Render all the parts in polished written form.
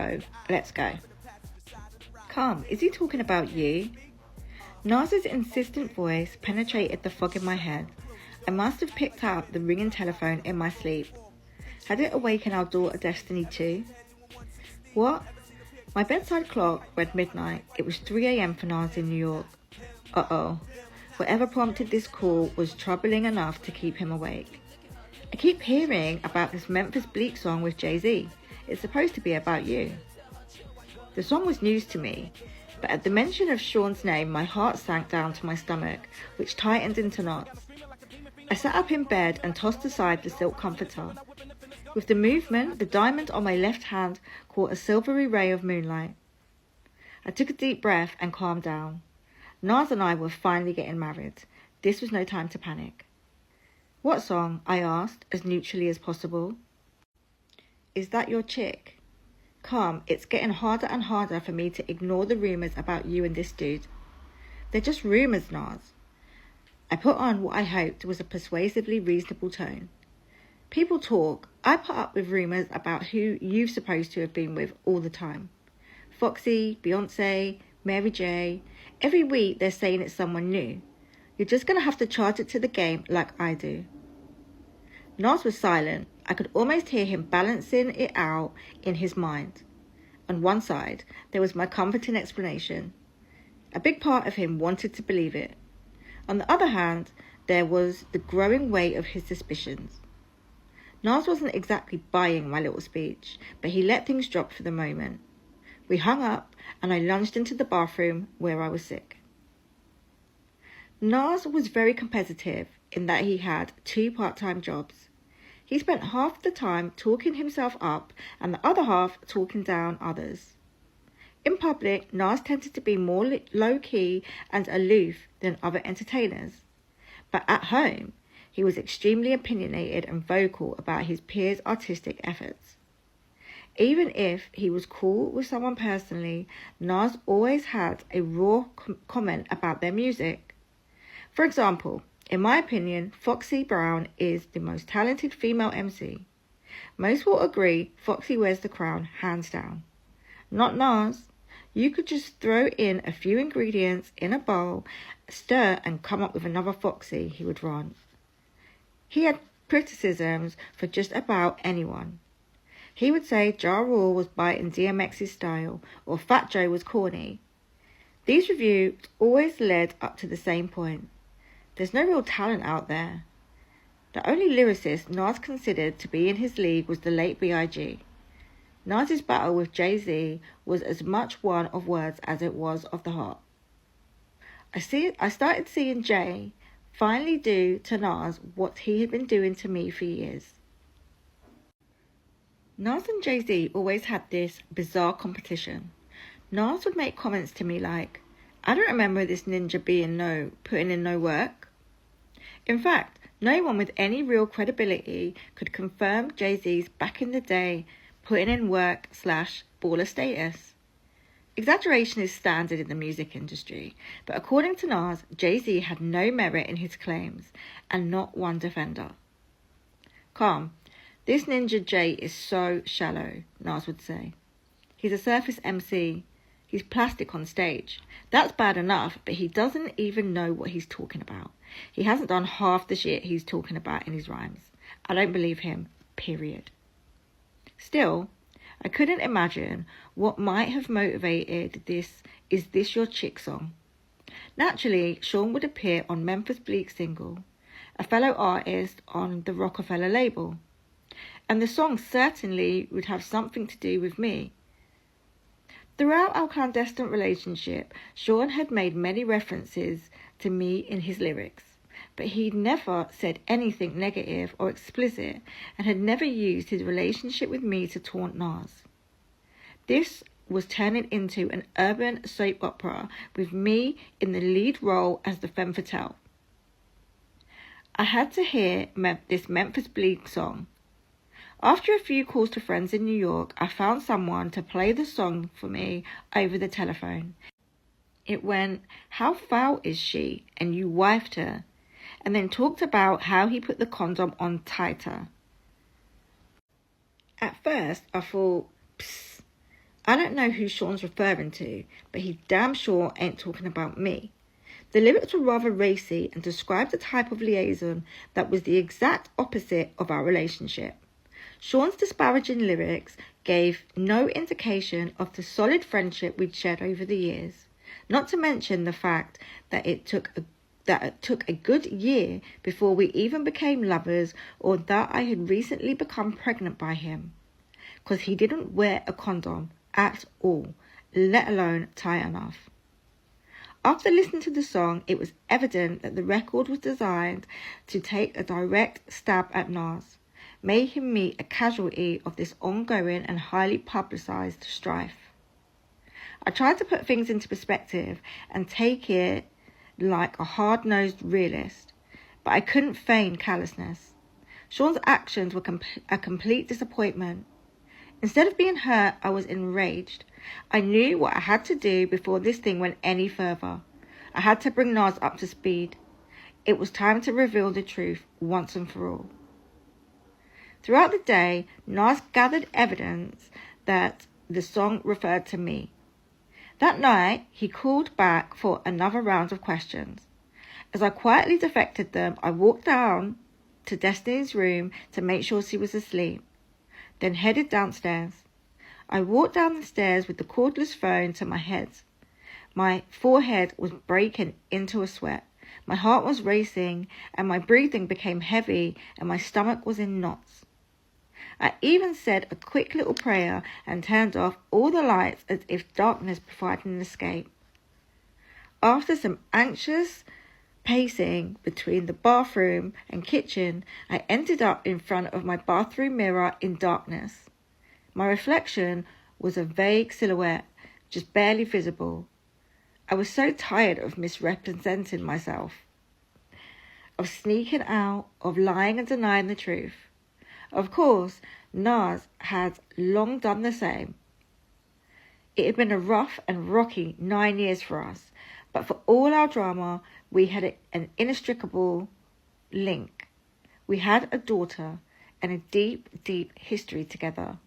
Oh, let's go. Calm, is he talking about you? Nas's insistent voice penetrated the fog in my head. I must have picked up the ringing telephone in my sleep. Had it awakened our daughter Destiny too? What? My bedside clock read midnight. It was 3 a.m. for Nas in New York. Uh-oh. Whatever prompted this call was troubling enough to keep him awake. I keep hearing about this Memphis Bleak song with Jay-Z. It's supposed to be about you. The song was news to me, but at the mention of Sean's name, my heart sank down to my stomach, which tightened into knots. I sat up in bed and tossed aside the silk comforter. With the movement, the diamond on my left hand caught a silvery ray of moonlight. I took a deep breath and calmed down. Nas and I were finally getting married. This was no time to panic. What song? I asked, as neutrally as possible. Is that your chick? Calm, it's getting harder and harder for me to ignore the rumours about you and this dude. They're just rumours, Nas. I put on what I hoped was a persuasively reasonable tone. People talk. I put up with rumours about who you've supposed to have been with all the time. Foxy, Beyonce, Mary J. Every week they're saying it's someone new. You're just going to have to charge it to the game like I do. Nas was silent. I could almost hear him balancing it out in his mind. On one side, there was my comforting explanation. A big part of him wanted to believe it. On the other hand, there was the growing weight of his suspicions. Nas wasn't exactly buying my little speech, but he let things drop for the moment. We hung up, and I lunged into the bathroom where I was sick. Nas was very competitive in that he had 2 part-time jobs. He spent half the time talking himself up and the other half talking down others. In public, Nas tended to be more low-key and aloof than other entertainers. But at home, he was extremely opinionated and vocal about his peers' artistic efforts. Even if he was cool with someone personally, Nas always had a raw comment about their music. For example, in my opinion, Foxy Brown is the most talented female MC. Most will agree Foxy wears the crown, hands down. Not Nas. You could just throw in a few ingredients in a bowl, stir and come up with another Foxy, he would rant. He had criticisms for just about anyone. He would say Ja Rule was biting DMX's style, or Fat Joe was corny. These reviews always led up to the same point. There's no real talent out there. The only lyricist Nas considered to be in his league was the late B.I.G. Nas's battle with Jay-Z was as much one of words as it was of the heart. I started seeing Jay finally do to Nas what he had been doing to me for years. Nas and Jay-Z always had this bizarre competition. Nas would make comments to me like, I don't remember this ninja putting in no work. In fact, no one with any real credibility could confirm Jay-Z's back in the day putting in work / baller status. Exaggeration is standard in the music industry, but according to Nas, Jay-Z had no merit in his claims and not one defender. Calm. This ninja Jay is so shallow, Nas would say. He's a surface MC. He's plastic on stage. That's bad enough, but he doesn't even know what he's talking about. He hasn't done half the shit he's talking about in his rhymes. I don't believe him, period. Still, I couldn't imagine what might have motivated this Is This Your Chick song. Naturally, Sean would appear on Memphis Bleak's single, a fellow artist on the Rockefeller label. And the song certainly would have something to do with me. Throughout our clandestine relationship, Sean had made many references to me in his lyrics, but he'd never said anything negative or explicit and had never used his relationship with me to taunt Nas. This was turning into an urban soap opera with me in the lead role as the femme fatale. I had to hear this Memphis Bleak song. After a few calls to friends in New York, I found someone to play the song for me over the telephone. It went, "How foul is she? And you wifed her," and then talked about how he put the condom on tighter. At first, I thought, psst, I don't know who Sean's referring to, but he damn sure ain't talking about me. The lyrics were rather racy and described a type of liaison that was the exact opposite of our relationship. Sean's disparaging lyrics gave no indication of the solid friendship we'd shared over the years, not to mention the fact that it took a good year before we even became lovers, or that I had recently become pregnant by him, because he didn't wear a condom at all, let alone tight enough. After listening to the song, it was evident that the record was designed to take a direct stab at Nas, make him meet a casualty of this ongoing and highly publicised strife. I tried to put things into perspective and take it like a hard-nosed realist, but I couldn't feign callousness. Sean's actions were a complete disappointment. Instead of being hurt, I was enraged. I knew what I had to do before this thing went any further. I had to bring Nas up to speed. It was time to reveal the truth once and for all. Throughout the day, Nas gathered evidence that the song referred to me. That night, he called back for another round of questions. As I quietly defected them, I walked down to Destiny's room to make sure she was asleep, then headed downstairs. I walked down the stairs with the cordless phone to my head. My forehead was breaking into a sweat. My heart was racing, and my breathing became heavy, and my stomach was in knots. I even said a quick little prayer and turned off all the lights as if darkness provided an escape. After some anxious pacing between the bathroom and kitchen, I ended up in front of my bathroom mirror in darkness. My reflection was a vague silhouette, just barely visible. I was so tired of misrepresenting myself, of sneaking out, of lying and denying the truth. Of course, Nas had long done the same. It had been a rough and rocky 9 years for us, but for all our drama, we had an inextricable link. We had a daughter and a deep, deep history together.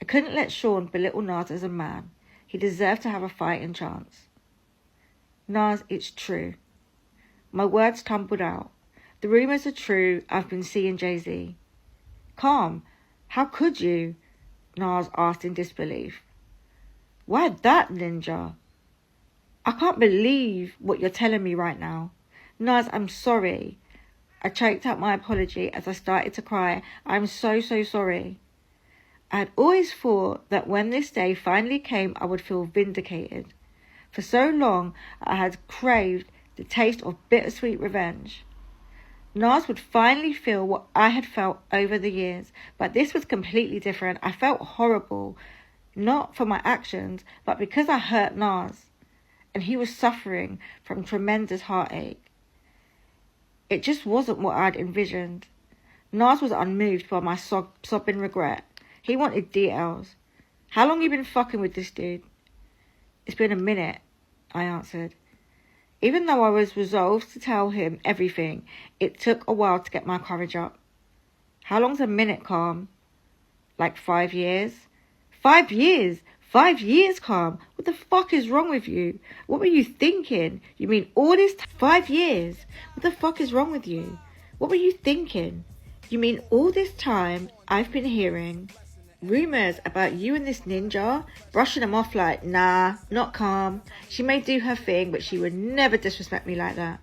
I couldn't let Sean belittle Nas as a man. He deserved to have a fighting chance. Nas, it's true. My words tumbled out. The rumours are true. I've been seeing Jay-Z. Calm. How could you? Nas asked in disbelief. Why that, ninja? I can't believe what you're telling me right now. Nas, I'm sorry. I choked out my apology as I started to cry. I'm so sorry. I had always thought that when this day finally came, I would feel vindicated. For so long, I had craved the taste of bittersweet revenge. Nas would finally feel what I had felt over the years, but this was completely different. I felt horrible, not for my actions, but because I hurt Nas, and he was suffering from tremendous heartache. It just wasn't what I'd envisioned. Nas was unmoved by my sobbing regret. He wanted details. How long you been fucking with this dude? It's been a minute, I answered. Even though I was resolved to tell him everything, it took a while to get my courage up. How long's a minute, Calm? Like 5 years? 5 years? 5 years, Calm? What the fuck is wrong with you? What were you thinking? You mean all this 5 years? What the fuck is wrong with you? What were you thinking? You mean all this time I've been hearing rumours about you and this ninja, brushing them off like, nah, not Calm. She may do her thing, but she would never disrespect me like that.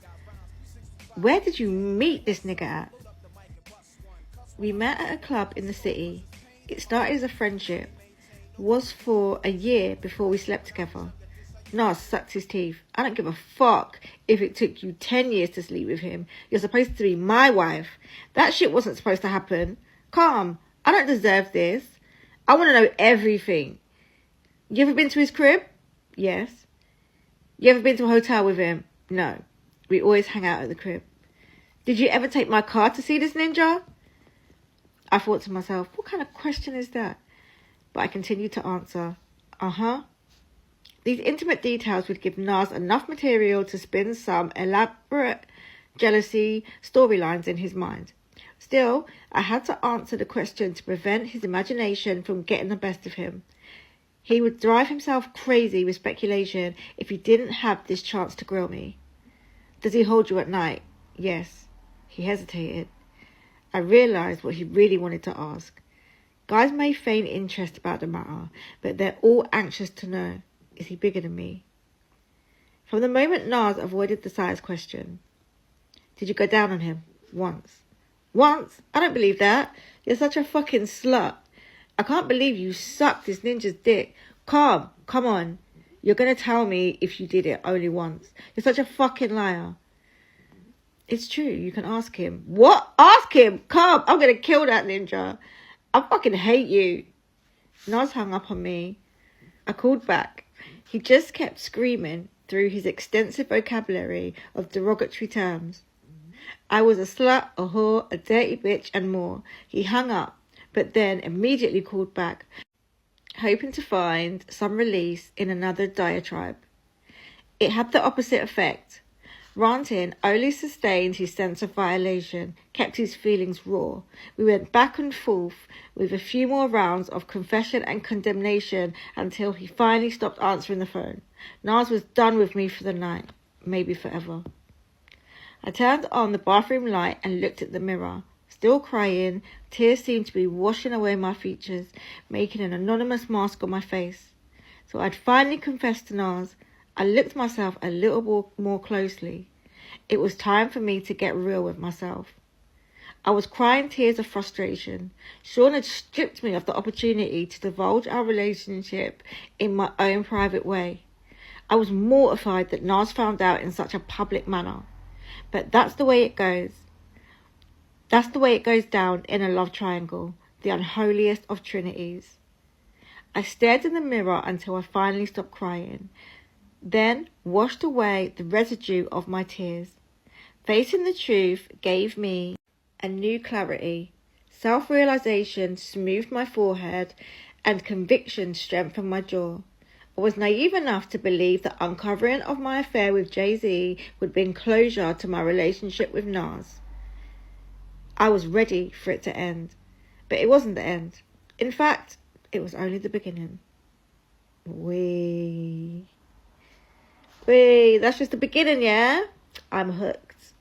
Where did you meet this nigga at? We met at a club in the city. It started as a friendship. Was for a year before we slept together. Nas sucked his teeth. I don't give a fuck if it took you 10 years to sleep with him. You're supposed to be my wife. That shit wasn't supposed to happen. Calm. I don't deserve this. I want to know everything. You ever been to his crib? Yes. You ever been to a hotel with him? No. We always hang out at the crib. Did you ever take my car to see this ninja? I thought to myself, what kind of question is that? But I continued to answer, These intimate details would give Nas enough material to spin some elaborate jealousy storylines in his mind. Still, I had to answer the question to prevent his imagination from getting the best of him. He would drive himself crazy with speculation if he didn't have this chance to grill me. Does he hold you at night? Yes. He hesitated. I realised what he really wanted to ask. Guys may feign interest about the matter, but they're all anxious to know, is he bigger than me? From the moment Nas avoided the size question. Did you go down on him? Once. Once? I don't believe that. You're such a fucking slut. I can't believe you sucked this ninja's dick. Come on. You're going to tell me if you did it only once. You're such a fucking liar. It's true, you can ask him. What? Ask him? Come, I'm going to kill that ninja. I fucking hate you. Nas hung up on me. I called back. He just kept screaming through his extensive vocabulary of derogatory terms. I was a slut, a whore, a dirty bitch, and more. He hung up, but then immediately called back, hoping to find some release in another diatribe. It had the opposite effect. Ranting only sustained his sense of violation, kept his feelings raw. We went back and forth with a few more rounds of confession and condemnation until he finally stopped answering the phone. Nas was done with me for the night, maybe forever. I turned on the bathroom light and looked at the mirror. Still crying, tears seemed to be washing away my features, making an anonymous mask on my face. So I'd finally confessed to Nas. I looked at myself a little more closely. It was time for me to get real with myself. I was crying tears of frustration. Sean had stripped me of the opportunity to divulge our relationship in my own private way. I was mortified that Nas found out in such a public manner. But that's the way it goes. That's the way it goes down in a love triangle, the unholiest of trinities. I stared in the mirror until I finally stopped crying, then washed away the residue of my tears. Facing the truth gave me a new clarity. Self-realization smoothed my forehead and conviction strengthened my jaw. I was naive enough to believe the uncovering of my affair with Jay-Z would bring closure to my relationship with Nas. I was ready for it to end, but it wasn't the end. In fact, it was only the beginning. Wait, that's just the beginning, yeah? I'm hooked.